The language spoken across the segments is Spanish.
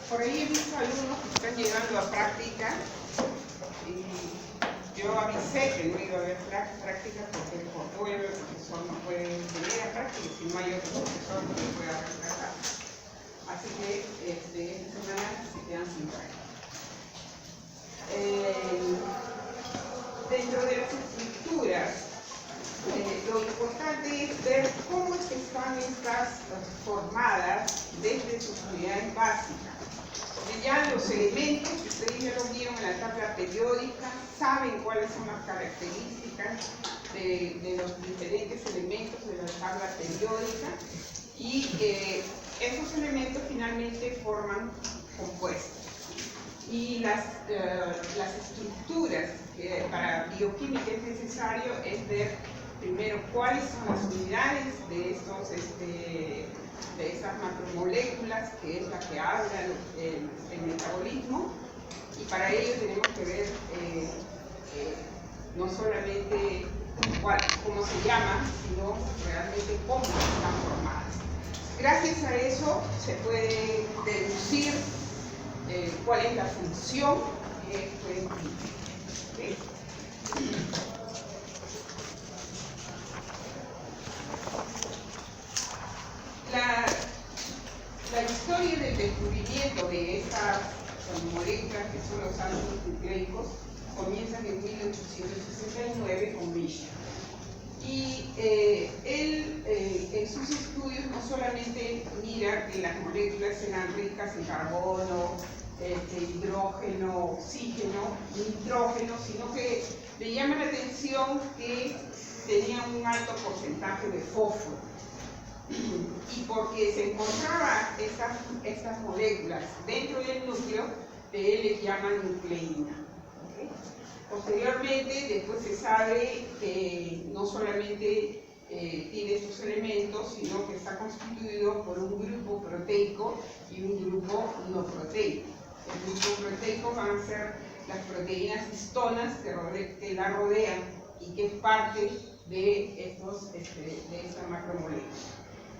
Por ahí he visto algunos que están llegando a práctica y yo avisé que no iba a haber práctica porque el profesor no puede venir a práctica si no hay otro profesor que lo pueda reemplazar. Así que esta semana se quedan sin práctica. Dentro de las estructuras, lo importante es ver cómo es que están estas formadas desde sus unidades básicas. Ya los elementos que ustedes ya lo vieron en la tabla periódica, saben cuáles son las características de los diferentes elementos de la tabla periódica y esos elementos finalmente forman compuestos. Y las estructuras que para bioquímica es necesario es ver primero cuáles son las unidades de esas macromoléculas, que es la que habla el metabolismo, y para ello tenemos que ver no solamente cómo se llaman, sino realmente cómo están formadas. Gracias a eso se puede deducir cuál es la función que esto implica. La historia del descubrimiento de estas moléculas que son los ácidos nucleicos comienza en 1869 con Michell. Y él en sus estudios no solamente mira que las moléculas eran ricas en carbono, hidrógeno, oxígeno, nitrógeno, sino que le llama la atención que tenían un alto porcentaje de fósforo. Y porque se encontraban estas moléculas dentro del núcleo, él les llama nucleína. ¿Okay? Posteriormente, después se sabe que no solamente tiene estos elementos, sino que está constituido por un grupo proteico y un grupo no proteico. El grupo proteico van a ser las proteínas histonas que la rodean y que es parte de esta macromolécula.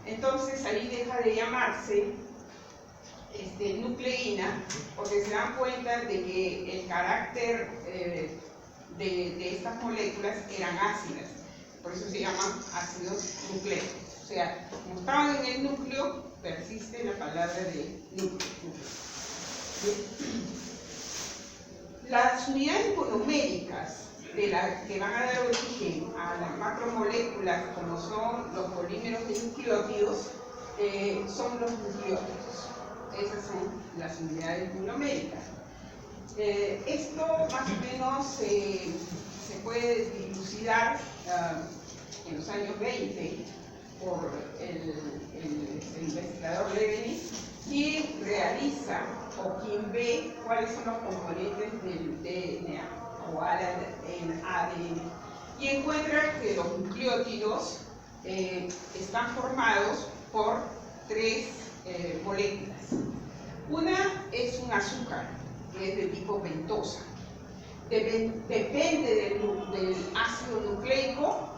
Entonces ahí deja de llamarse nucleína, porque se dan cuenta de que el carácter de estas moléculas eran ácidas, por eso se llaman ácidos nucleicos. O sea, como estaban en el núcleo, persiste la palabra de núcleo. Las unidades monoméricas que van a dar origen a las macromoléculas, como son los polímeros de nucleótidos, son los nucleótidos. Esas son las unidades monoméricas. Esto más o menos se puede dilucidar en los años 20 por el investigador Leibniz, quien realiza o quien ve cuáles son los componentes del DNA o en ADN, y encuentra que los nucleótidos están formados por tres moléculas. Una es un azúcar, que es de tipo pentosa. Depende del ácido nucleico,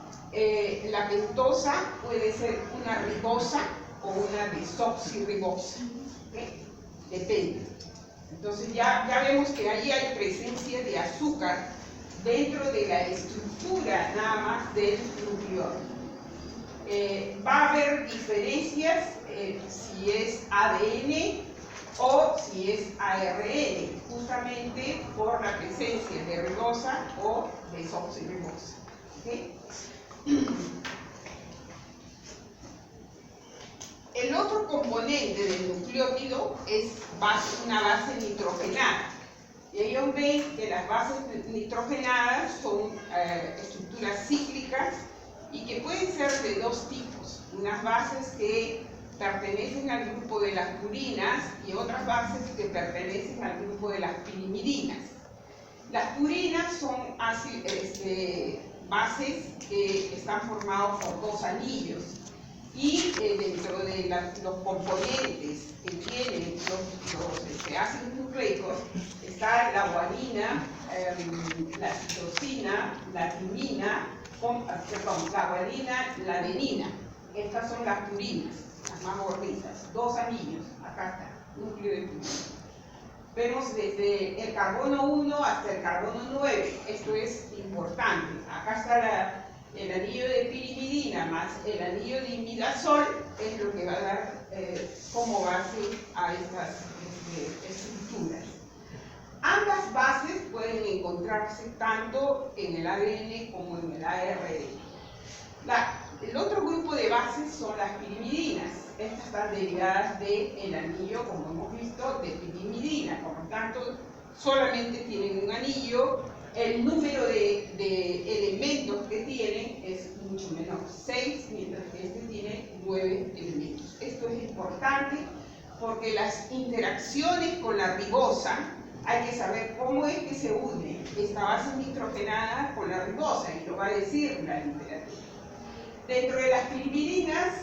la pentosa puede ser una ribosa o una desoxirribosa. ¿Okay? Depende. Entonces ya vemos que ahí hay presencia de azúcar dentro de la estructura nada más del nucleótido. Va a haber diferencias si es ADN o si es ARN, justamente por la presencia de ribosa o desoxirribosa. ¿Okay? El otro componente del nucleótido es una base nitrogenada. Y ellos ven que las bases nitrogenadas son estructuras cíclicas y que pueden ser de dos tipos. Unas bases que pertenecen al grupo de las purinas y otras bases que pertenecen al grupo de las pirimidinas. Las purinas son bases que están formadas por dos anillos. Y dentro de los componentes que tienen los ácidos nucleicos está la guanina, la citosina, la timina, la guanina, la adenina. Estas son las purinas, las más gorditas. dos anillos. Acá está, núcleo de pirimidina. Vemos desde el carbono 1 hasta el carbono 9. Esto es importante. Acá está el anillo de pirimidina más el anillo de imidazol, es lo que va a dar como base a estas estructuras. Ambas bases pueden encontrarse tanto en el ADN como en el ARN. El otro grupo de bases son las pirimidinas. Estas están derivadas del anillo, como hemos visto, de pirimidina. Por lo tanto, solamente tienen un anillo. El número de elementos que tienen es mucho menor, 6, mientras que este tiene 9 elementos. Esto es importante porque las interacciones con la ribosa, hay que saber cómo es que se une esta base nitrogenada con la ribosa, y lo va a decir la literatura. Dentro de las pirimidinas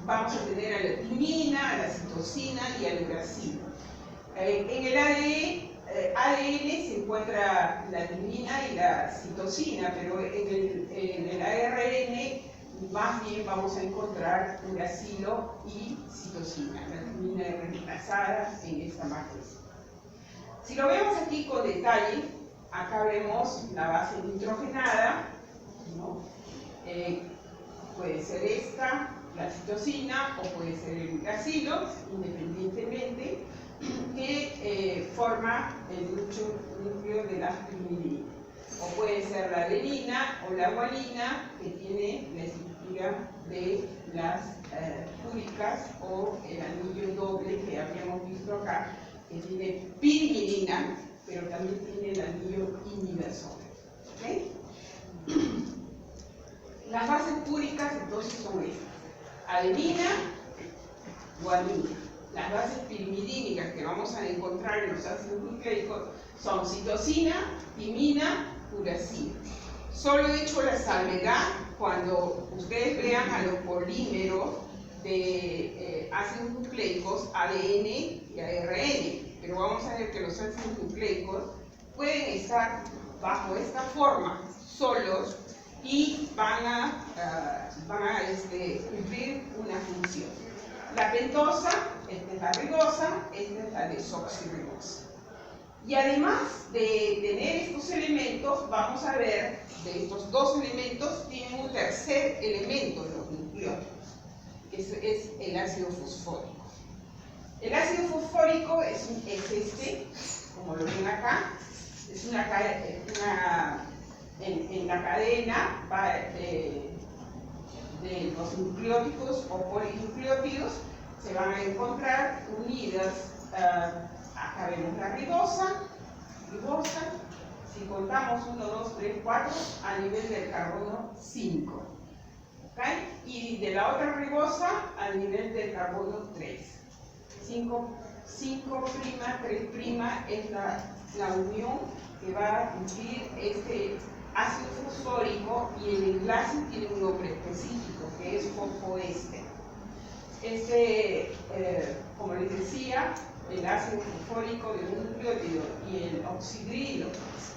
vamos a tener a la timina, a la citosina y al uracilo. En el ADN se encuentra la timina y la citosina, pero en el ARN más bien vamos a encontrar uracilo y citosina. La timina es reemplazada en esta matriz. Si lo vemos aquí con detalle, acá vemos la base nitrogenada, ¿no? Puede ser esta, la citosina, o puede ser el uracilo, independientemente, que forma el núcleo de las pirimidinas. O puede ser la adenina o la guanina, que tiene la estructura de las púricas, o el anillo doble que habíamos visto acá, que tiene pirimidina, pero también tiene el anillo imidazol. ¿Okay? Las bases púricas entonces son estas: adenina, guanina. Las bases pirimidínicas que vamos a encontrar en los ácidos nucleicos son citosina, timina, uracilo. Solo he hecho la salvedad cuando ustedes vean a los polímeros de ácidos nucleicos, ADN y ARN, pero vamos a ver que los ácidos nucleicos pueden estar bajo esta forma, solos, y van a cumplir una función. La pentosa, esta es la ribosa, esta es la desoxirribosa. Y además de tener estos elementos, vamos a ver, de estos dos elementos, tienen un tercer elemento de los nucleótidos, que es el ácido fosfórico. El ácido fosfórico es este, como lo ven acá, es en la cadena de los nucleótidos o polinucleótidos se van a encontrar unidas. Acá vemos la ribosa, si contamos 1, 2, 3, 4, a nivel del carbono 5. ¿Okay? Y de la otra ribosa al nivel del carbono 3. 5', 3' es la unión que va a cumplir este ácido fosfórico, y el enlace tiene un nombre específico que es fosfoéster. Como les decía, el ácido fosfórico de un nucleótido y el oxidrilo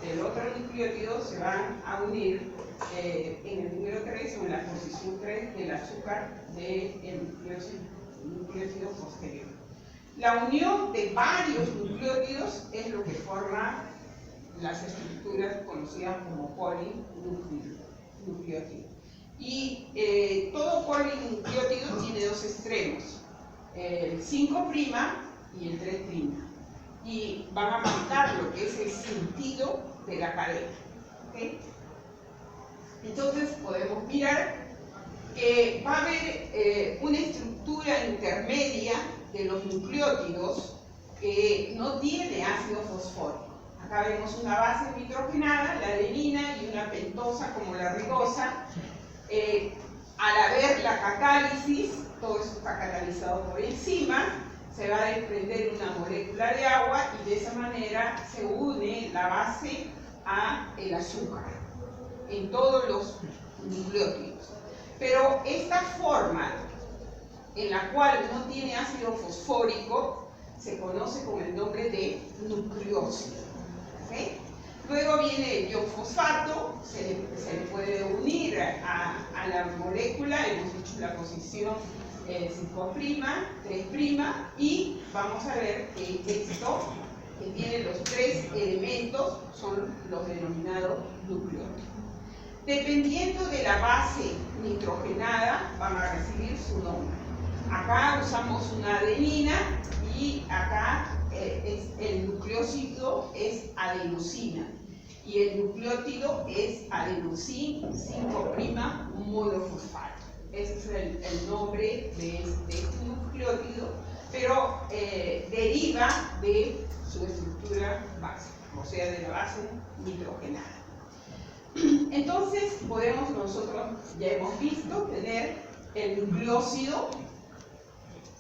del otro nucleótido se van a unir en el número 3 o en la posición 3 del azúcar del nucleótido posterior. La unión de varios nucleótidos es lo que forma las estructuras conocidas como polinucleótido. Y todo polinucleótido tiene dos extremos, el 5' y el 3'. Y van a marcar lo que es el sentido de la cadena. ¿Okay? Entonces podemos mirar que va a haber una estructura intermedia de los nucleótidos que no tiene ácido fosfórico. Acá vemos una base nitrogenada, la adenina, y una pentosa como la ribosa. Al haber la catálisis, todo esto está catalizado por enzima, se va a desprender una molécula de agua, y de esa manera se une la base a el azúcar en todos los nucleótidos. Pero esta forma en la cual no tiene ácido fosfórico se conoce con el nombre de nucleósido. ¿Okay? Luego viene el biofosfato, se le puede unir a la molécula, hemos dicho la posición 5', 3', y vamos a ver que esto, que tiene los tres elementos, son los denominados nucleótidos. Dependiendo de la base nitrogenada, van a recibir su nombre. Acá usamos una adenina y acá el nucleósido es adenosina y el nucleótido es adenosín 5' monofosfato. Ese es el nombre de este nucleótido, pero deriva de su estructura básica, o sea, de la base nitrogenada. Entonces, podemos nosotros, ya hemos visto, tener el nucleósido.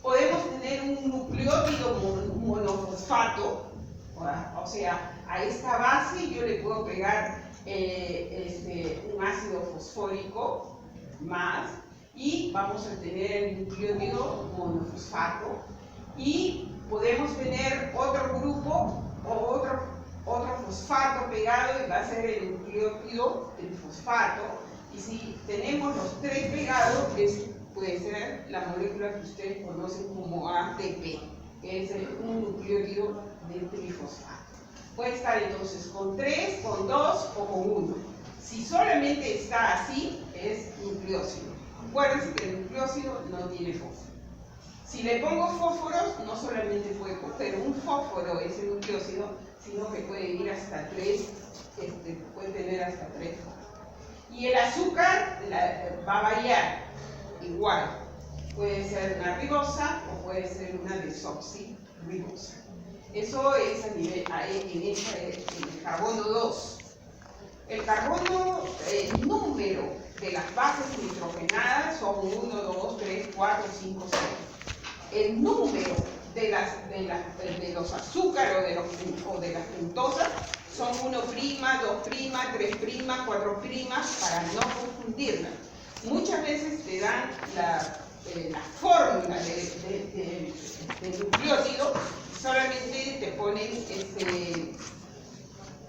Podemos tener un nucleótido monofosfato, o sea, a esta base yo le puedo pegar un ácido fosfórico más, y vamos a tener el nucleótido monofosfato. Y podemos tener otro grupo o otro fosfato pegado, y va a ser el nucleótido del fosfato. Y si tenemos los tres pegados, puede ser la molécula que ustedes conocen como ATP, que es un nucleótido de trifosfato. Puede estar entonces con 3, con 2 o con 1. Si solamente está así, es nucleósido. Acuérdense que el nucleósido no tiene fósforo. Si le pongo fósforos, no solamente puede coger un fósforo ese nucleósido, sino que puede ir hasta 3, puede tener hasta 3 fósforos. Y el azúcar va a variar, igual. Puede ser una ribosa o puede ser una desoxirribosa. Eso es a nivel, en el carbono 2. El carbono, el número de las bases nitrogenadas son 1, 2, 3, 4, 5, 6. El número de los azúcares o de las fructosas son 1', 2', 3', 4', para no confundirlas. Muchas veces te dan la fórmula del nucleótido, solamente te ponen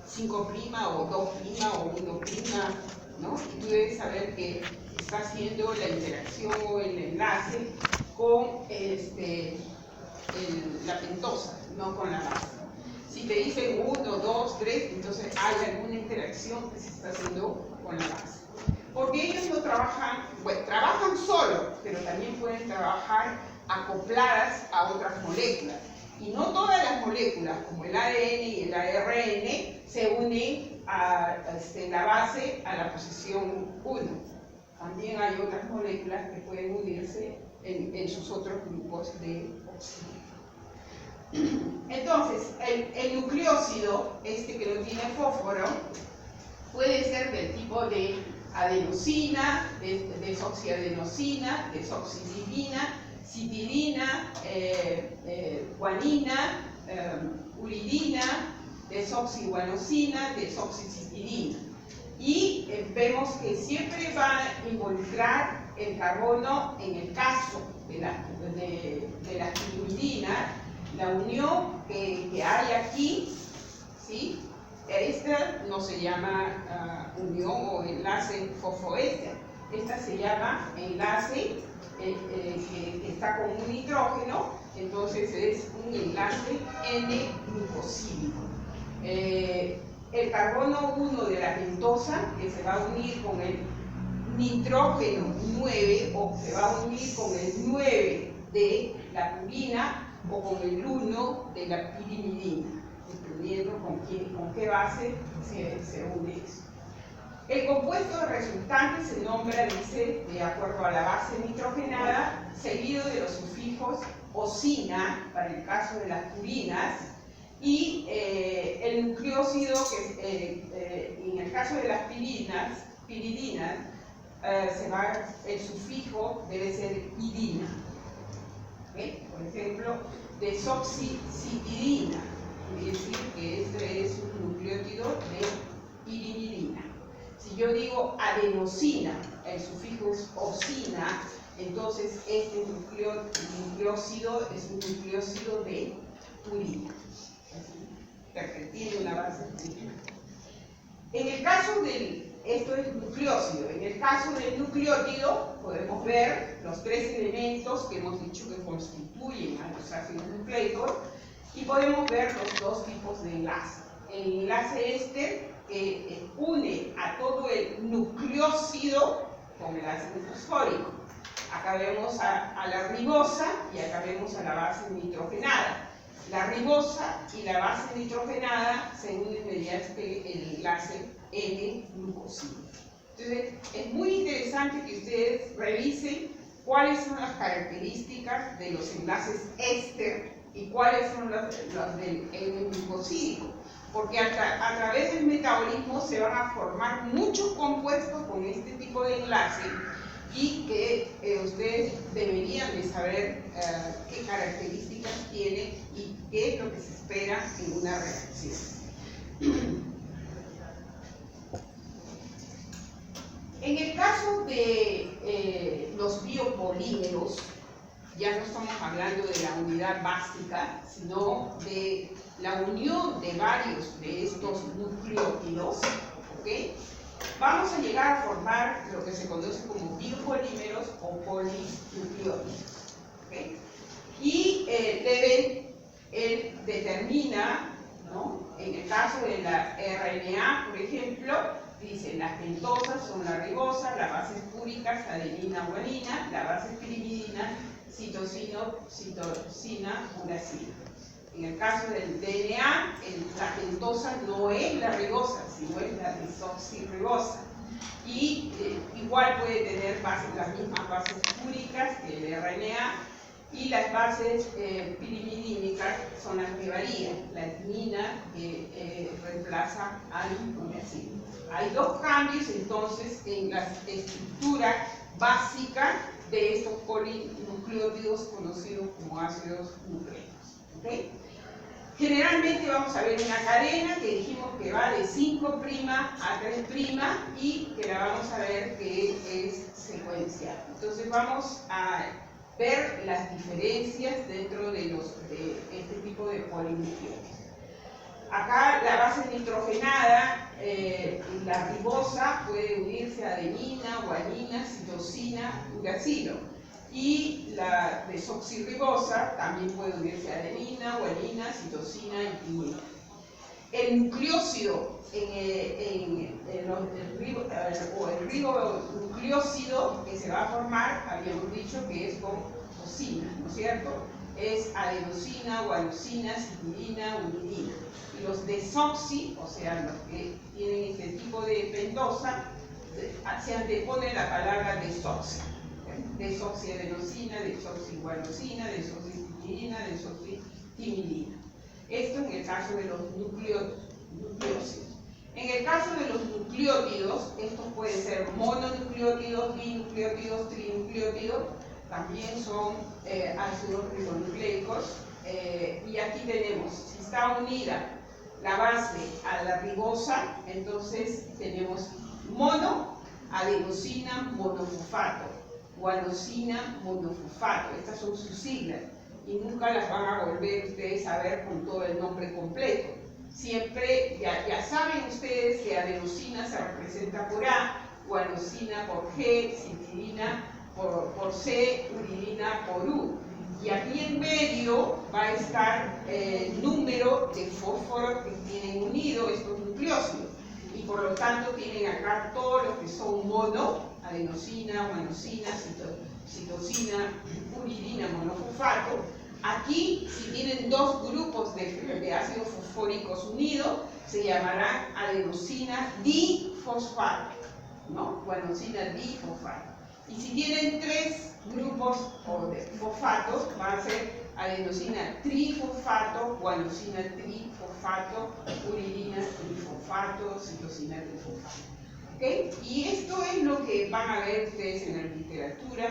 5' o 2' o 1', ¿no? Y tú debes saber que está haciendo la interacción o el enlace con la pentosa, no con la base. Si te dicen 1, 2, 3, entonces hay alguna interacción que se está haciendo con la base. Porque ellos no trabajan, bueno, trabajan solos, pero también pueden trabajar acopladas a otras moléculas. Y no todas las moléculas, como el ADN y el ARN, se unen a la base a la posición 1. También hay otras moléculas que pueden unirse en sus otros grupos de oxígeno. Entonces, el nucleósido, que no tiene fósforo, puede ser del tipo de adenosina, desoxiadenosina, desoxicilina, citidina, guanina, uridina, desoxiguanosina, desoxicitidina. Y vemos que siempre va a involucrar el carbono en el caso de las piridinas, la unión que hay aquí, ¿sí? Esta no se llama unión o enlace fosfoéster, esta se llama enlace que está con un nitrógeno, entonces es un enlace N-glucosílico. El carbono 1 de la pentosa, que se va a unir con el nitrógeno 9, o se va a unir con el 9 de la purina, o con el 1 de la pirimidina, dependiendo con qué base se une eso. El compuesto resultante se nombra, dice, de acuerdo a la base nitrogenada, seguido de los sufijos osina, para el caso de las purinas, y el nucleósido, que en el caso de las piridinas, el sufijo debe ser idina. ¿Okay? Por ejemplo, desoxicitidina, quiere decir que este es un nucleótido de irinidina. Si yo digo adenosina, el sufijo es osina, entonces este nucleósido es un nucleósido de purina, que tiene una base purina. En el caso del esto es nucleósido. En el caso del nucleótido, podemos ver los tres elementos que hemos dicho que constituyen a los ácidos nucleicos y podemos ver los dos tipos de enlace. El enlace éster que une a todo el nucleósido con el ácido fosfórico. Acá vemos a la ribosa y acá vemos a la base nitrogenada. La ribosa y la base nitrogenada se unen mediante el enlace N-glucosilo. Entonces, es muy interesante que ustedes revisen cuáles son las características de los enlaces éster y cuáles son los del N-glucosídico, porque a través del metabolismo se van a formar muchos compuestos con este tipo de enlace y que ustedes deberían de saber qué características tiene y qué es lo que se espera en una reacción. En el caso de los biopolímeros, ya no estamos hablando de la unidad básica, sino de la unión de varios de estos nucleótidos, ¿okay? Vamos a llegar a formar lo que se conoce como biopolímeros o polinucleótidos, ¿okay? Y él determina, ¿no? En el caso de la RNA, por ejemplo, dice las pentosas son la ribosa, las bases púricas, adenina, guanina, la base pirimidina, citosina, uracila. En el caso del DNA, la pentosa no es la ribosa, sino es la desoxirribosa. Y igual puede tener las mismas bases púricas que el RNA, y las bases pirimidínicas son las que varían. La timina que reemplaza al uracilo. Hay dos cambios entonces en la estructura básica de estos polinucleótidos conocidos como ácidos nucleicos, ¿okay? Generalmente vamos a ver una cadena que dijimos que va de 5' a 3' y que la vamos a ver que es secuencial. Entonces vamos a ver las diferencias dentro de este tipo de polinucleótidos. Acá la base nitrogenada, la ribosa, puede unirse a adenina, guanina, citosina, uracilo. Y la desoxirribosa también puede unirse a adenina, guanina, citosina y timina. El nucleósido, el ribonucleósido que se va a formar, habíamos dicho que es con cosina, ¿no es cierto? Es adenosina, guanosina, citirina, uridina. Y los desoxi, o sea, los que tienen este tipo de pentosa, se antepone la palabra desoxi. Desoxiadenosina, desoxiguanosina, desoxicitirina, desoxitimidina. Esto en el caso de los nucleósidos. En el caso de los nucleótidos, estos pueden ser mononucleótidos, binucleótidos, trinucleótidos, también son ácidos ribonucleicos. Y aquí tenemos, si está unida la base a la ribosa, entonces tenemos mono, adenosina, monofosfato, guanosina, monofosfato. Estas son sus siglas y nunca las van a volver ustedes a ver con todo el nombre completo. Siempre, ya saben ustedes que adenosina se representa por A, guanosina por G, citirina por C, uridina por U. Y aquí en medio va a estar el número de fósforos que tienen unido estos nucleósidos. Y por lo tanto tienen acá todos los que son mono, adenosina, guanosina, citosina, uridina, monofosfato. Aquí, si tienen dos grupos de ácidos fosfóricos unidos, se llamarán adenosina difosfato, ¿no? Guanosina difosfato. Y si tienen tres grupos de fosfatos, va a ser adenosina trifosfato, guanosina trifosfato, uridina trifosfato, citosina trifosfato. ¿Okay? Y esto es lo que van a ver ustedes en la literatura,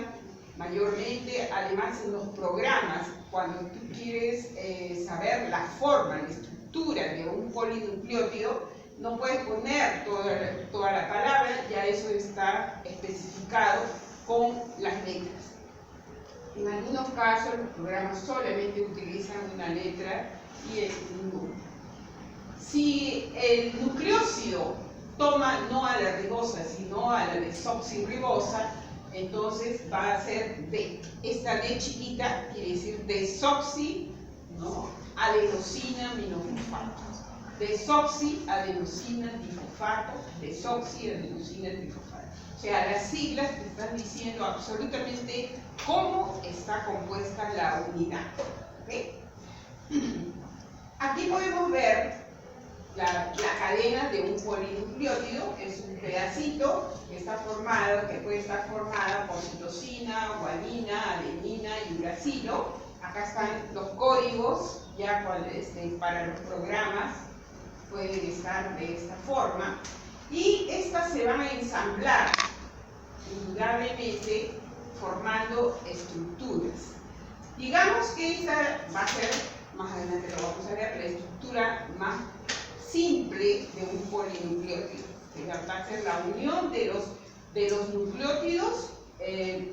mayormente, además en los programas, cuando tú quieres saber la forma, la estructura de un polinucleótido, no puedes poner toda la palabra, ya eso está especificado con las letras. En algunos casos los programas solamente utilizan una letra y el número. Si el nucleósido toma no a la ribosa, sino a la desoxirribosa, entonces va a ser D. Esta D chiquita quiere decir desoxi, ¿no?, adenosina minofosfato. Desoxiadenosina trifosfato, desoxiadenosina trifosfato. O sea, las siglas te están diciendo absolutamente cómo está compuesta la unidad. ¿Okay? Aquí podemos ver la cadena de un polinucleótido. Es un pedacito que está formado, que puede estar formada por citosina, guanina, adenina y uracilo. Acá están los códigos, ya para los programas pueden estar de esta forma. Y estas se van a ensamblar, indudablemente, formando estructuras. Digamos que esta va a ser, más adelante lo vamos a ver, la estructura más simple de un polinucleótido. Va a ser la unión de los nucleótidos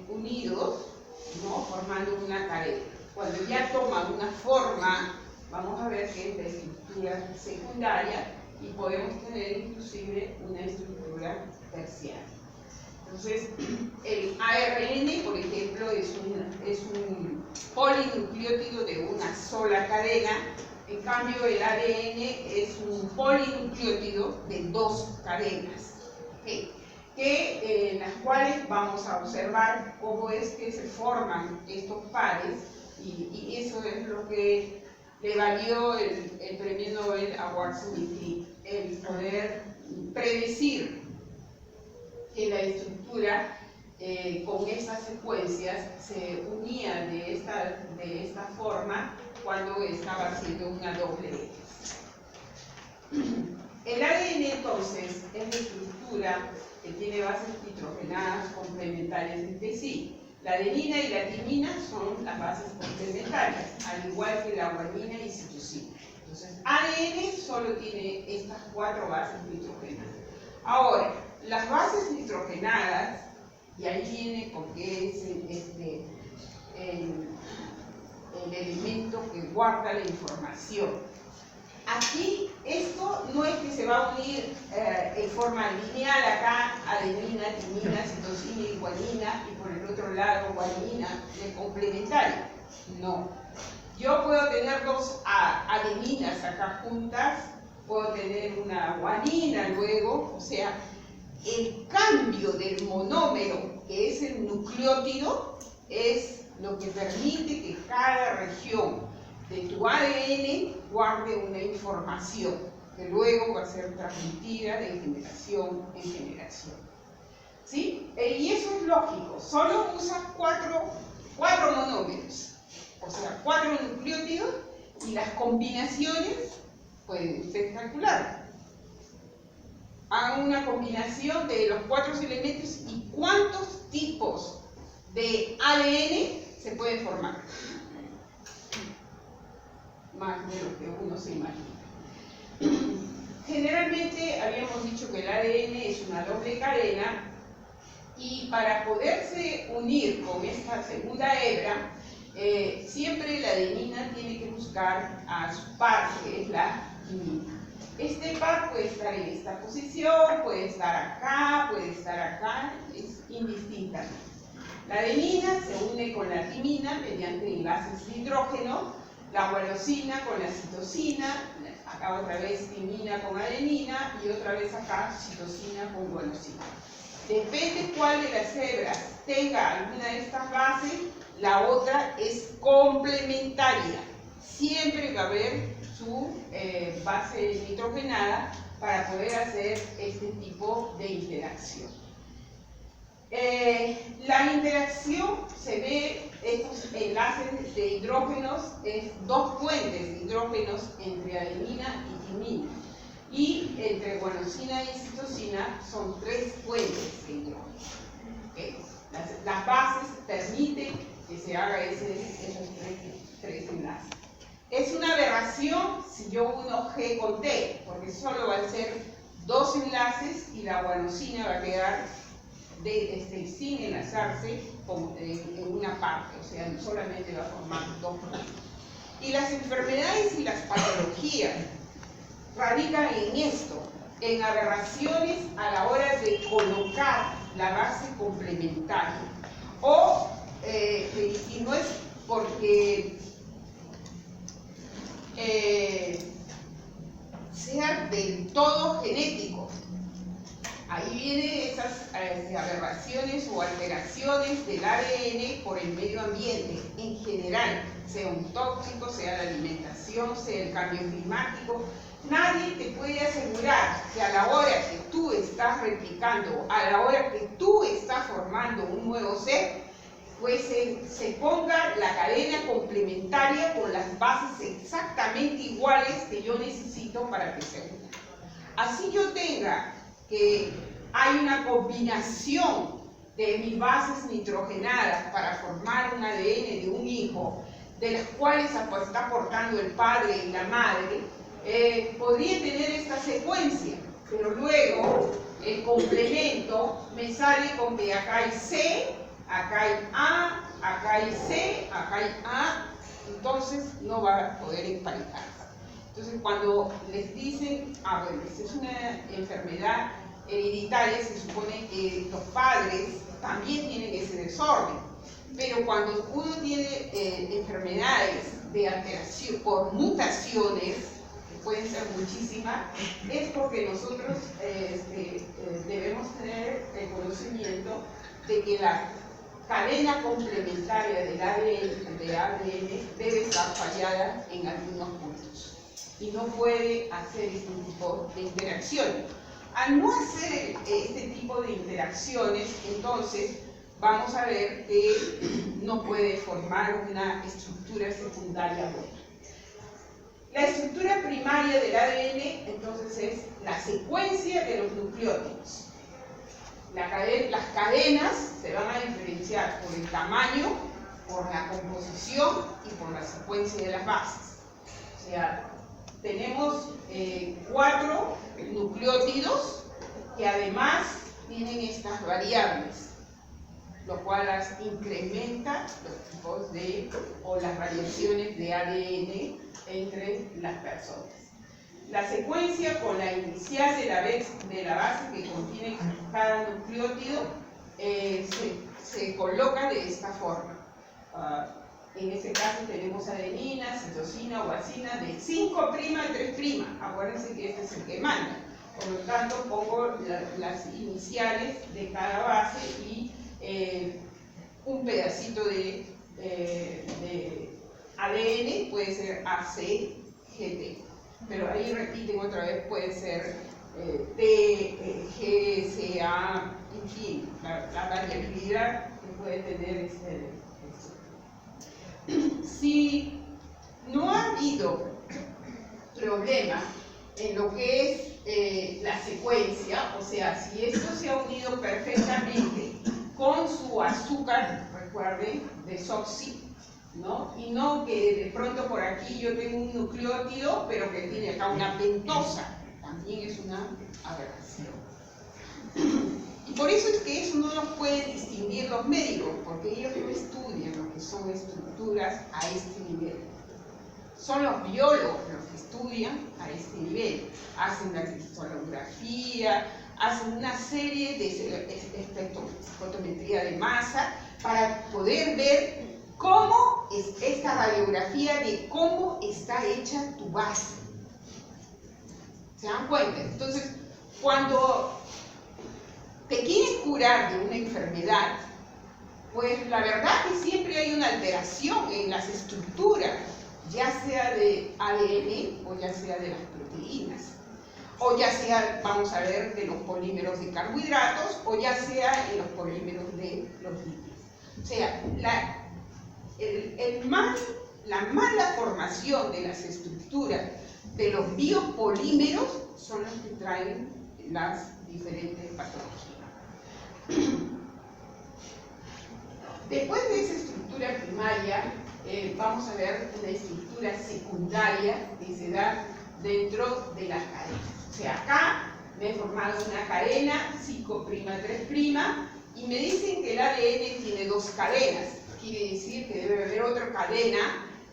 unidos, ¿no?, formando una cadena. Cuando ya toman una forma, vamos a ver que es la estructura secundaria y podemos tener inclusive una estructura terciaria. Entonces, el ARN, por ejemplo, es un polinucleótido de una sola cadena. En cambio, el ADN es un polinucleótido de dos cadenas, ¿okay?, en las cuales vamos a observar cómo es que se forman estos pares, y eso es lo que le valió el premio Nobel a Watson-Crick, el poder predecir que la estructura con estas secuencias se unía de esta forma cuando estaba haciendo una doble X. El ADN, entonces, es la estructura que tiene bases nitrogenadas complementarias entre sí. La adenina y la timina son las bases complementarias, al igual que la guanina y citosina. Entonces, ADN solo tiene estas 4 bases nitrogenadas. Ahora, las bases nitrogenadas, y ahí viene porque es el elemento que guarda la información. Aquí, esto no es que se va a unir en forma lineal acá, adenina, timina, citosina y guanina, y por el otro lado guanina de complementaria. No. Yo puedo tener dos adeninas acá juntas, puedo tener una guanina luego, o sea, el cambio del monómero, que es el nucleótido, es lo que permite que cada región de tu ADN guarde una información que luego va a ser transmitida de generación en generación. ¿Sí? Y eso es lógico, solo usa cuatro monómeros, o sea, 4 nucleótidos, y las combinaciones pueden ustedes calcular. Hagan una combinación de los 4 elementos y cuántos tipos de ADN se pueden formar. Más de lo que uno se imagina. Generalmente habíamos dicho que el ADN es una doble cadena, y para poderse unir con esta segunda hebra, siempre la adenina tiene que buscar a su par, que es la timina. Este par puede estar en esta posición, puede estar acá, es indistintamente. La adenina se une con la timina mediante enlaces de hidrógeno, la guanosina con la citosina, acá otra vez timina con adenina y otra vez acá citosina con guanosina. Depende cuál de las hebras tenga alguna de estas bases, la otra es complementaria. Siempre va a haber su base nitrogenada para poder hacer este tipo de interacción. La interacción se ve, estos enlaces de hidrógenos, es 2 puentes de hidrógenos entre adenina y timina, y entre guanosina y citosina son 3 puentes de hidrógeno. ¿Okay? Las bases permiten que se haga esos 3 enlaces. Es una aberración si yo uno G con T, porque solo va a ser 2 enlaces y la guanosina va a quedar sin enlazarse en una parte, o sea, solamente va a formar 2 puntos. Y las enfermedades y las patologías radican en esto, en aberraciones a la hora de colocar la base complementaria. Y no es porque sea del todo genético. Ahí vienen esas aberraciones o alteraciones del ADN por el medio ambiente en general, sea un tóxico, sea la alimentación, sea el cambio climático. Nadie te puede asegurar que a la hora que tú estás replicando, a la hora que tú estás formando un nuevo ser, pues se ponga la cadena complementaria con las bases exactamente iguales que yo necesito para que se una. Así yo tenga que hay una combinación de mis bases nitrogenadas para formar un ADN de un hijo, de las cuales está aportando el padre y la madre, podría tener esta secuencia, pero luego el complemento me sale con que acá hay C, acá hay A, acá hay C, acá hay A, entonces no va a poder emparejarse. Entonces cuando les dicen, bueno, esta es una enfermedad hereditaria, se supone que los padres también tienen ese desorden, pero cuando uno tiene enfermedades de alteración por mutaciones, que pueden ser muchísimas, es porque nosotros debemos tener el conocimiento de que la cadena complementaria del ADN debe estar fallada en algunos puntos y no puede hacer este tipo de interacciones. Al no hacer este tipo de interacciones, entonces vamos a ver que no puede formar una estructura secundaria buena. La estructura primaria del ADN, entonces, es la secuencia de los nucleótidos. Las cadenas se van a diferenciar por el tamaño, por la composición y por la secuencia de las bases. O sea, tenemos 4 nucleótidos que además tienen estas variables, lo cual las incrementa los tipos o las variaciones de ADN entre las personas. La secuencia con la inicial de la base que contiene cada nucleótido se coloca de esta forma. En este caso tenemos adenina, citosina, guasina de 5' a 3'. Acuérdense que este es el que manda. Por lo tanto, pongo las iniciales de cada base y un pedacito de ADN puede ser AC, GT. Pero ahí repiten otra vez, puede ser T, G, CA, en fin, la variabilidad que puede tener Si no ha habido problema en lo que es la secuencia, o sea, si esto se ha unido perfectamente con su azúcar, recuerden, desoxi, ¿no? Y no que de pronto por aquí yo tengo un nucleótido, pero que tiene acá una pentosa, también es una aberración. Y por eso es que eso no lo pueden distinguir los médicos, porque ellos no estudian lo que son estructuras a este nivel. Son los biólogos los que estudian a este nivel. Hacen la cristalografía, hacen una serie de espectrometría de masa para poder ver cómo es esta radiografía de cómo está hecha tu base. ¿Se dan cuenta? Entonces, cuando te quieren curar de una enfermedad, pues la verdad que siempre hay una alteración en las estructuras, ya sea de ADN o ya sea de las proteínas, o ya sea, vamos a ver, de los polímeros de carbohidratos, o ya sea en los polímeros de los lípidos. O sea, la mala formación de las estructuras de los biopolímeros son los que traen las diferentes patologías. Después de esa estructura primaria, vamos a ver una estructura secundaria que se da dentro de las cadenas. O sea, acá me he formado una cadena 5' a 3' y me dicen que el ADN tiene 2 cadenas. Quiere decir que debe haber otra cadena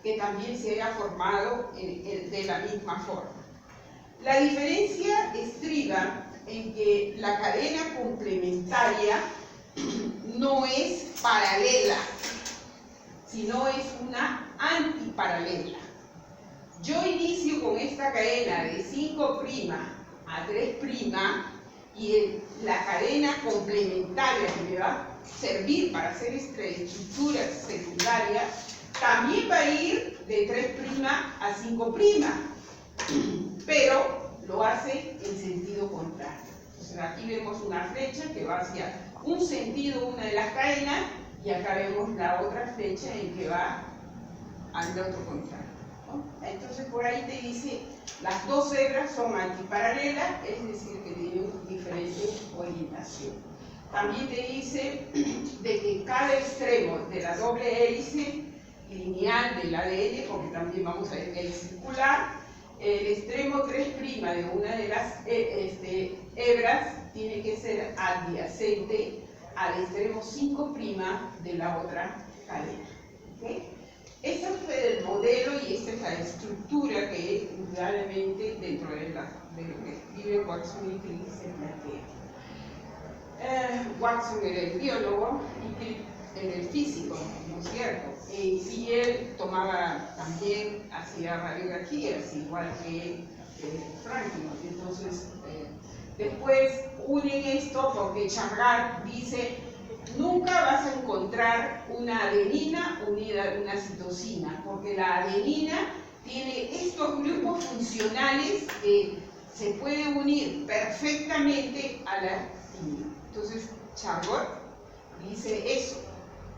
que también se haya formado de la misma forma. La diferencia estriba en que la cadena complementaria no es paralela, sino es una antiparalela. Yo inicio con esta cadena de 5' a 3' y la cadena complementaria que me va a servir para hacer esta estructura secundaria también va a ir de 3' a 5', pero lo hace en sentido contrario. Entonces aquí vemos una flecha que va hacia un sentido una de las cadenas y acá vemos la otra flecha en que va al otro contrario, ¿no? Entonces por ahí te dice las dos hebras son antiparalelas, es decir que tienen diferente orientación. También te dice de que cada extremo de la doble hélice lineal del ADN, porque también vamos a ver el circular, el extremo 3' de una de las hebras tiene que ser adyacente al extremo 5' de la otra cadena. ¿Okay? Este es el modelo y esta es la estructura que indudablemente dentro de lo que escribe Watson y Crick se plantea. Watson era el biólogo y Crick era el físico, ¿no es cierto? Y él tomaba también, hacía radiografías, igual que Franklin. Entonces, después unen esto porque Chamrad dice: nunca vas a encontrar una adenina unida a una citosina, porque la adenina tiene estos grupos funcionales que se pueden unir perfectamente a la timina. Entonces, Charcot dice eso.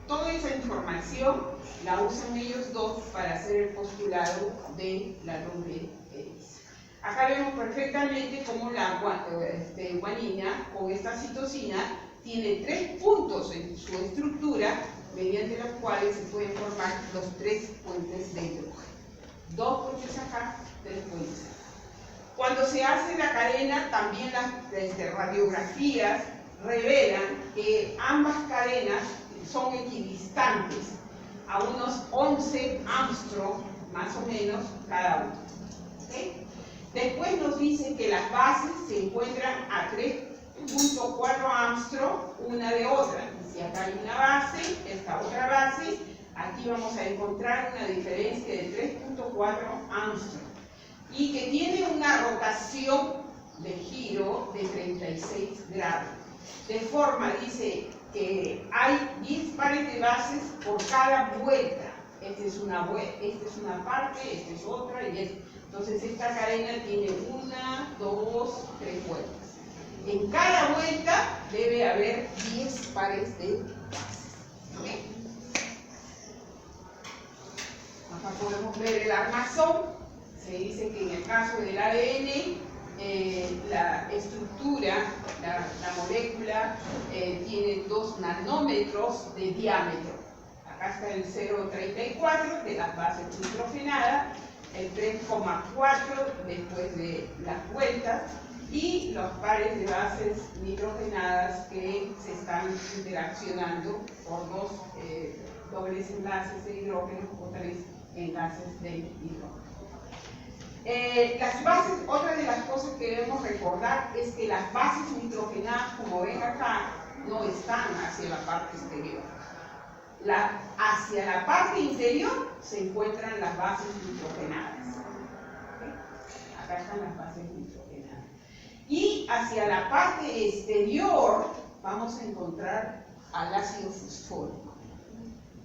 Toda esa información la usan ellos dos para hacer el postulado de la doble hélice. Acá vemos perfectamente cómo la guanina con esta citosina tiene 3 puntos en su estructura, mediante los cuales se pueden formar los 3 puentes de hidrógeno. 2 puentes acá, 3 puentes acá. Cuando se hace la cadena, también las radiografías revelan que ambas cadenas son equidistantes a unos 11 Armstrong, más o menos, cada uno. ¿Okay? Después nos dicen que las bases se encuentran a 3.4 Armstrong una de otra. Si acá hay una base, esta otra base, aquí vamos a encontrar una diferencia de 3.4 Armstrong y que tiene una rotación de giro de 36 grados. De forma, dice, que hay 10 pares de bases por cada vuelta. Esta es una parte, esta es otra y esta. Entonces esta cadena tiene 1, 2, 3 vueltas. En cada vuelta debe haber 10 pares de bases. ¿Okay? Acá podemos ver el armazón. Se dice que en el caso del ADN, la estructura, la molécula, tiene 2 nanómetros de diámetro. Acá está el 0,34 de las bases nitrogenadas, el 3,4 después de las vueltas, y los pares de bases nitrogenadas que se están interaccionando por 2 dobles enlaces de hidrógeno o 3 enlaces de hidrógeno. Las bases, otra de las cosas que debemos recordar es que las bases nitrogenadas, como ven acá, no están hacia la parte exterior. Hacia la parte interior se encuentran las bases nitrogenadas. ¿Okay? Acá están las bases nitrogenadas. Y hacia la parte exterior vamos a encontrar al ácido fosfórico.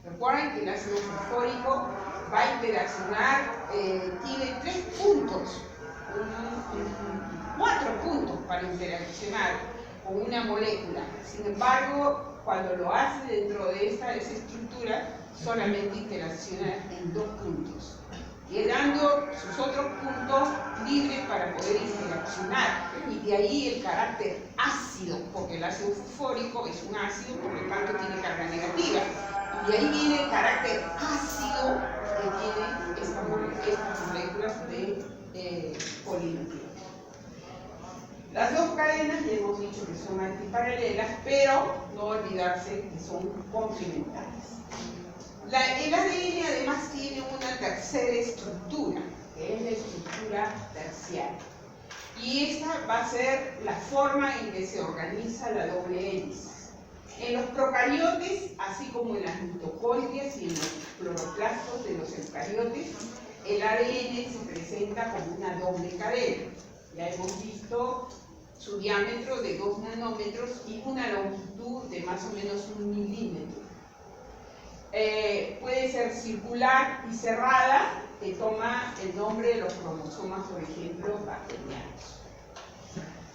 Recuerden que el ácido fosfórico va a interaccionar, tiene 3 puntos, 4 puntos para interaccionar con una molécula. Sin embargo, cuando lo hace dentro de esa estructura, solamente interacciona en 2 puntos, quedando sus otros puntos libres para poder interaccionar. Y de ahí el carácter ácido, porque el ácido fosfórico es un ácido, por lo tanto tiene carga negativa. Y de ahí viene el carácter ácido que tiene estas moléculas de polimetileno. Las dos cadenas ya hemos dicho que son antiparalelas, pero no olvidarse que son complementarias. El ADN además tiene una tercera estructura, que es la estructura terciaria. Y esta va a ser la forma en que se organiza la doble hélice. En los procariotes, así como en las mitocondrias y en los cloroplastos de los eucariotes, el ADN se presenta como una doble cadena. Ya hemos visto su diámetro de 2 nanómetros y una longitud de más o menos 1 milímetro. Puede ser circular y cerrada, que toma el nombre de los cromosomas, por ejemplo, bacterianos.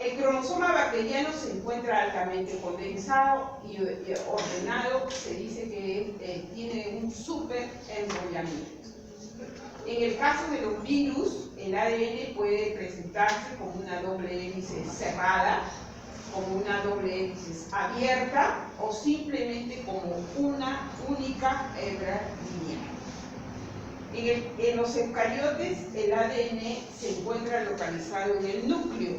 El cromosoma bacteriano se encuentra altamente condensado y ordenado, se dice que tiene un super enrollamiento. En el caso de los virus, el ADN puede presentarse como una doble hélice cerrada, como una doble hélice abierta o simplemente como una única hebra lineal. En los eucariotes, el ADN se encuentra localizado en el núcleo,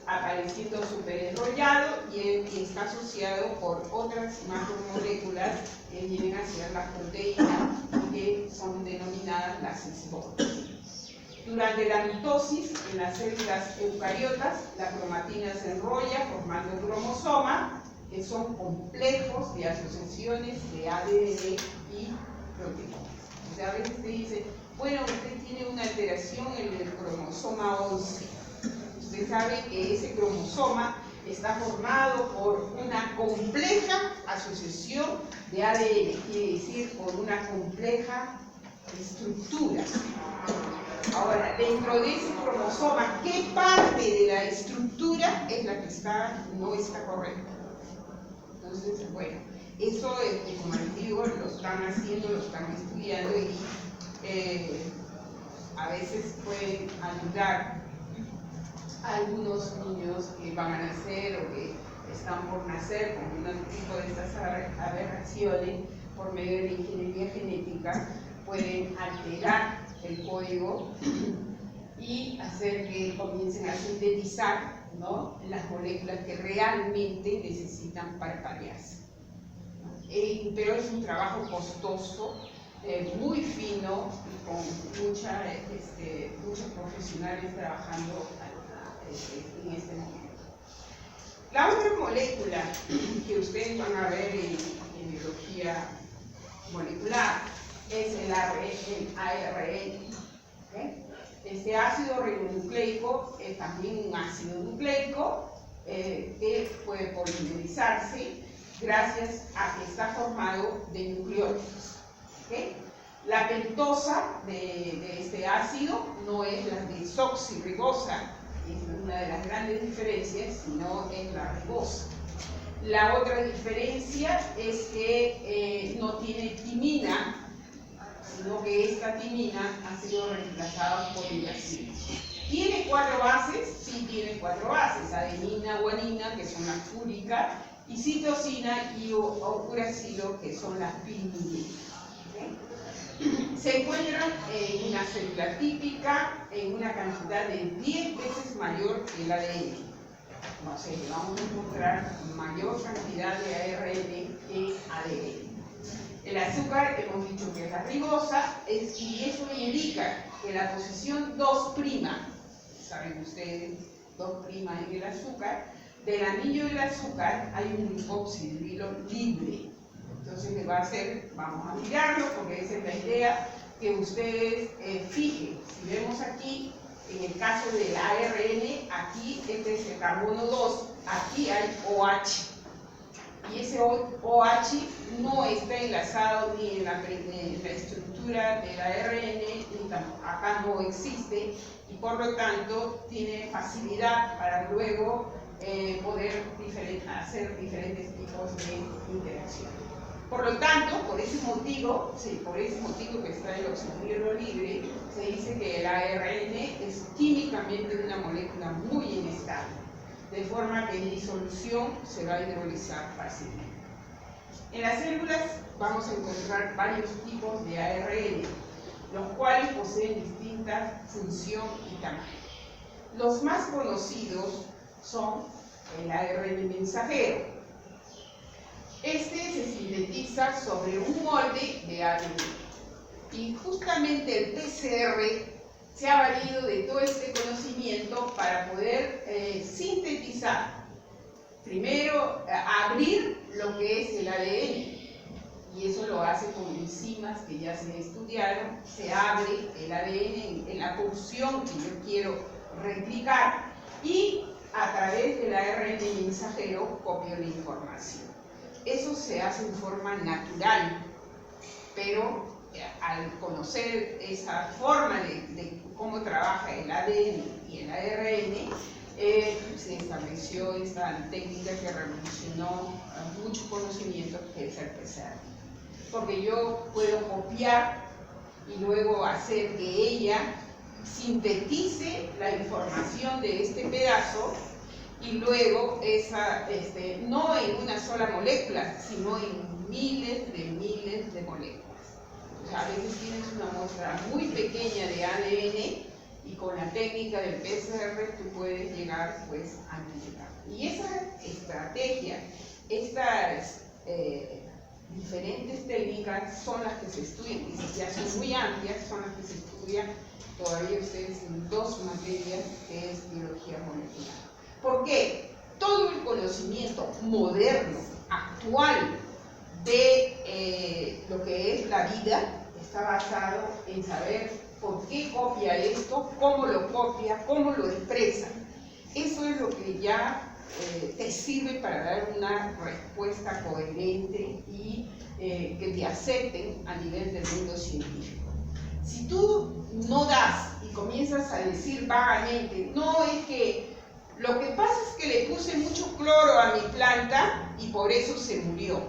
apareciendo superenrollado y está asociado por otras macromoléculas que vienen a ser las proteínas que son denominadas las histonas. Durante la mitosis, en las células eucariotas, la cromatina se enrolla formando el cromosoma, que son complejos de asociaciones de ADN y proteínas. O sea, a veces te dicen, bueno, usted tiene una alteración en el cromosoma 11. Usted sabe que ese cromosoma está formado por una compleja asociación de ADN, quiere decir por una compleja estructura. Ahora, dentro de ese cromosoma, ¿qué parte de la estructura es la que no está correcta? Entonces, bueno, eso, como les digo, lo están haciendo, lo están estudiando y a veces pueden ayudar a algunos niños que van a nacer o que están por nacer con un tipo de estas aberraciones por medio de la ingeniería genética, pueden alterar el código y hacer que comiencen a sintetizar, ¿no?, las moléculas que realmente necesitan para paliarse. Pero es un trabajo costoso, muy fino, con muchos profesionales trabajando en este momento. La otra molécula que ustedes van a ver en biología molecular es el ARN. ¿Okay? Este ácido ribonucleico es también un ácido nucleico que puede polimerizarse gracias a que está formado de nucleótidos. ¿Okay? La pentosa de este ácido no es la desoxirribosa, es una de las grandes diferencias, sino es la ribosa. La otra diferencia es que no tiene timina, sino que esta timina ha sido reemplazada por uracilo. ¿Tiene 4 bases? Sí, tiene 4 bases: adenina, guanina, que son las úricas, y citosina y uracilo, que son las pirimidina. ¿Okay? Se encuentran en una célula típica en una cantidad de 10 veces mayor que el ADN. No sé, vamos a encontrar mayor cantidad de ARN que ADN. El azúcar hemos dicho que es la ribosa, y eso indica que la posición 2', saben ustedes, 2' en el azúcar, del anillo del azúcar hay un glucóxido libre. Entonces le va a hacer, vamos a mirarlo porque esa es la idea, que ustedes fijen. Si vemos aquí, en el caso del ARN, aquí este es el carbono 2, aquí hay OH. Y ese OH no está enlazado ni en la estructura del ARN, acá no existe, y por lo tanto tiene facilidad para luego poder hacer diferentes tipos de interacciones. Por lo tanto, por ese motivo que está el oxígeno libre, se dice que el ARN es químicamente una molécula muy inestable, de forma que en disolución se va a hidrolizar fácilmente. En las células vamos a encontrar varios tipos de ARN, los cuales poseen distinta función y tamaño. Los más conocidos son el ARN mensajero. Este se sintetiza sobre un molde de ADN. Y justamente el PCR se ha valido de todo este conocimiento para poder sintetizar, primero abrir lo que es el ADN, y eso lo hace con enzimas que ya se estudiaron. Se abre el ADN en la porción que yo quiero replicar y a través del ARN mensajero copio la información. Eso se hace en forma natural, pero al conocer esa forma de cómo trabaja el ADN y el ARN, se estableció esta técnica que revolucionó mucho conocimiento, que es el PCR. Porque yo puedo copiar y luego hacer que ella sintetice la información de este pedazo, y luego no en una sola molécula, sino en miles de moléculas. O sea, a veces tienes una muestra muy pequeña de ADN y con la técnica del PCR tú puedes llegar pues a amplificar. Y esa estrategia, estas diferentes técnicas son las que se estudian, y ya son muy amplias, son las que se estudian todavía ustedes en 2 materias, que es biología molecular. ¿Por qué? Todo el conocimiento moderno, actual, de lo que es la vida, está basado en saber por qué copia esto, cómo lo copia, cómo lo expresa. Eso es lo que ya te sirve para dar una respuesta coherente y que te acepten a nivel del mundo científico. Si tú no das y comienzas a decir vagamente, no, es que lo que pasa es que le puse mucho cloro a mi planta y por eso se murió,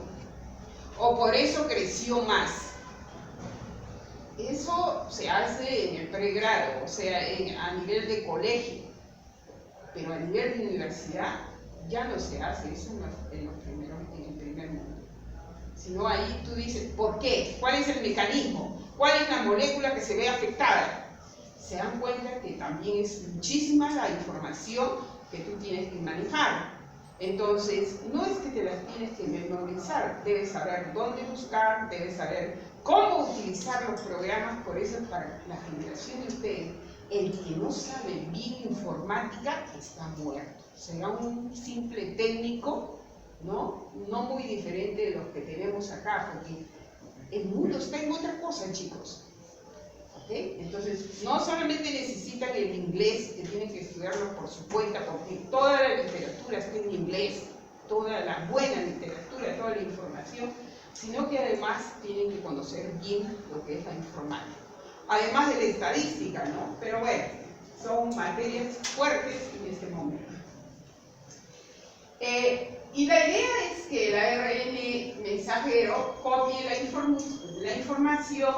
o por eso creció más. Eso se hace en el pregrado, o sea, a nivel de colegio, pero a nivel de universidad ya no se hace eso en el primer mundo. Sino ahí tú dices, ¿por qué? ¿Cuál es el mecanismo? ¿Cuál es la molécula que se ve afectada? Se dan cuenta que también es muchísima la información que tú tienes que manejar. Entonces, no es que te las tienes que memorizar, debes saber dónde buscar, debes saber cómo utilizar los programas. Por eso, para la generación de ustedes, el que no sabe bien informática está muerto. Será un simple técnico, ¿no? No muy diferente de los que tenemos acá, porque el mundo está en otra cosa, chicos. ¿Okay? Entonces, no solamente necesitan el inglés, que tienen que estudiarlo por su cuenta, porque toda la literatura está en inglés, toda la buena literatura, toda la información, sino que además tienen que conocer bien lo que es la informática. Además de la estadística, ¿no? Pero bueno, son materias fuertes en este momento. Y la idea es que el ARN mensajero copie la información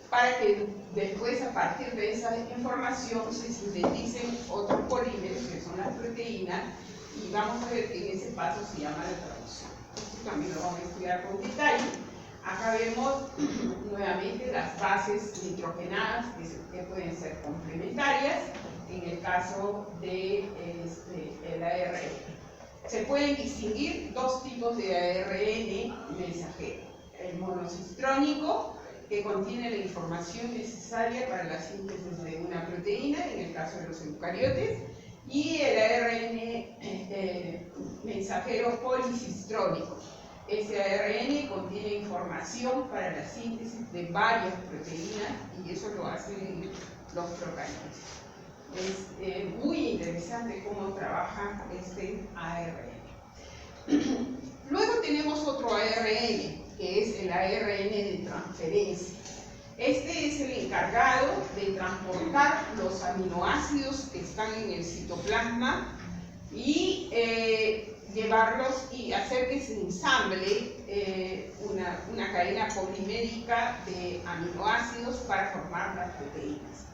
para que después, a partir de esa información, se sinteticen otros polímeros, que son las proteínas, y vamos a ver que en ese paso se llama la traducción. Esto también lo vamos a estudiar con detalle. Acá vemos nuevamente las bases nitrogenadas, que pueden ser complementarias, en el caso de el ARN. Se pueden distinguir 2 tipos de ARN mensajero: el monocistrónico, que contiene la información necesaria para la síntesis de una proteína, en el caso de los eucariotes, y el ARN mensajero policistrónico. Ese ARN contiene información para la síntesis de varias proteínas, y eso lo hacen los procariotes. Es muy interesante cómo trabaja este ARN. Luego tenemos otro ARN, que es el ARN de transferencia. Este es el encargado de transportar los aminoácidos que están en el citoplasma y llevarlos y hacer que se ensamble una cadena polimérica de aminoácidos para formar las proteínas.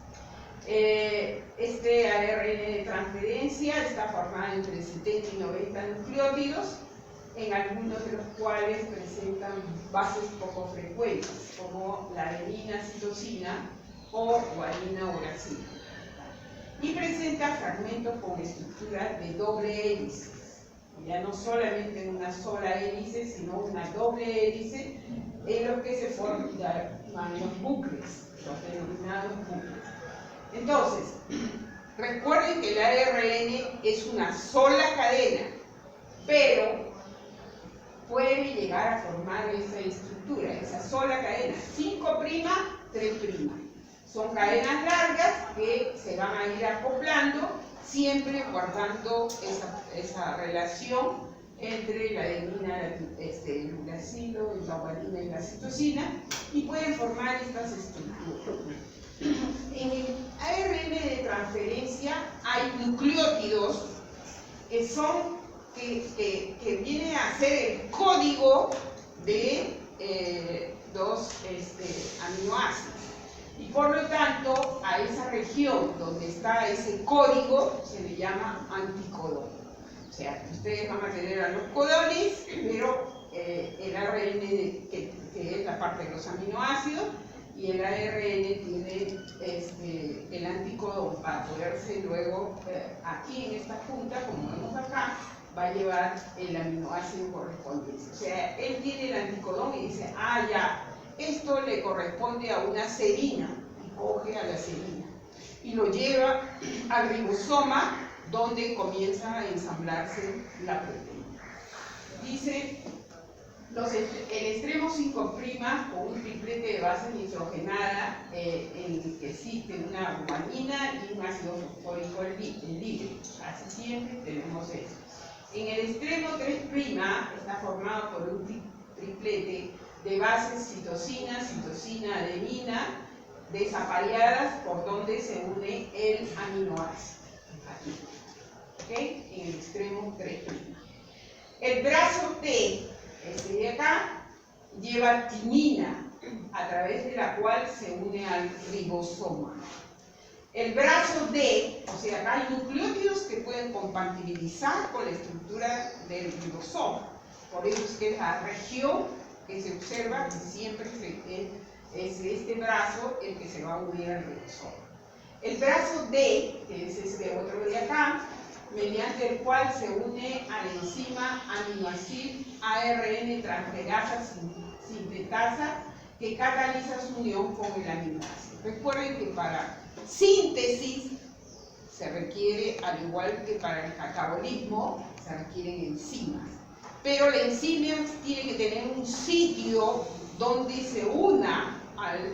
Este ARN de transferencia está formado entre 70 y 90 nucleótidos, en algunos de los cuales presentan bases poco frecuentes, como la adenina citosina o guanina uracila. Y presenta fragmentos con estructuras de doble hélice. Ya no solamente una sola hélice, sino una doble hélice, en los que se forman los bucles, los denominados bucles. Entonces, recuerden que el ARN es una sola cadena, pero puede llegar a formar esa estructura, esa sola cadena, 5', 3'. Son cadenas largas que se van a ir acoplando, siempre guardando esa relación entre la adenina, el uracilo, la guanina y la citosina, y pueden formar estas estructuras. En el ARN de transferencia hay nucleótidos que vienen a ser el código de los aminoácidos. Y por lo tanto, a esa región donde está ese código se le llama anticodón. O sea, ustedes van a tener a los codones, pero el ARN, que es la parte de los aminoácidos, y el ARN tiene el anticodón para poderse luego, aquí en esta punta, como vemos acá, va a llevar el aminoácido correspondiente. O sea, él tiene el anticodón y dice, ah, ya, esto le corresponde a una serina, y coge a la serina, y lo lleva al ribosoma, donde comienza a ensamblarse la proteína. Dice, el extremo 5' con un triplete de base nitrogenada en el que existe una guanina y un ácido fosfórico libre. Así siempre tenemos eso. En el extremo 3' está formado por un triplete de bases citosina, adenina, desapareadas por donde se une el aminoácido. Aquí. ¿Okay? En el extremo 3'. El brazo T, este de acá, lleva timina, a través de la cual se une al ribosoma. El brazo D, o sea, acá hay nucleótidos que pueden compatibilizar con la estructura del ribosoma. Por eso es que es la región que se observa que siempre es este brazo el que se va a unir al ribosoma. El brazo D, que es este otro de acá, mediante el cual se une a la enzima aminoácido ARN transferasa sintetasa que cataliza su unión con el aminoácido. Recuerden que para síntesis se requiere, al igual que para el catabolismo, se requieren enzimas. Pero la enzima tiene que tener un sitio donde se una al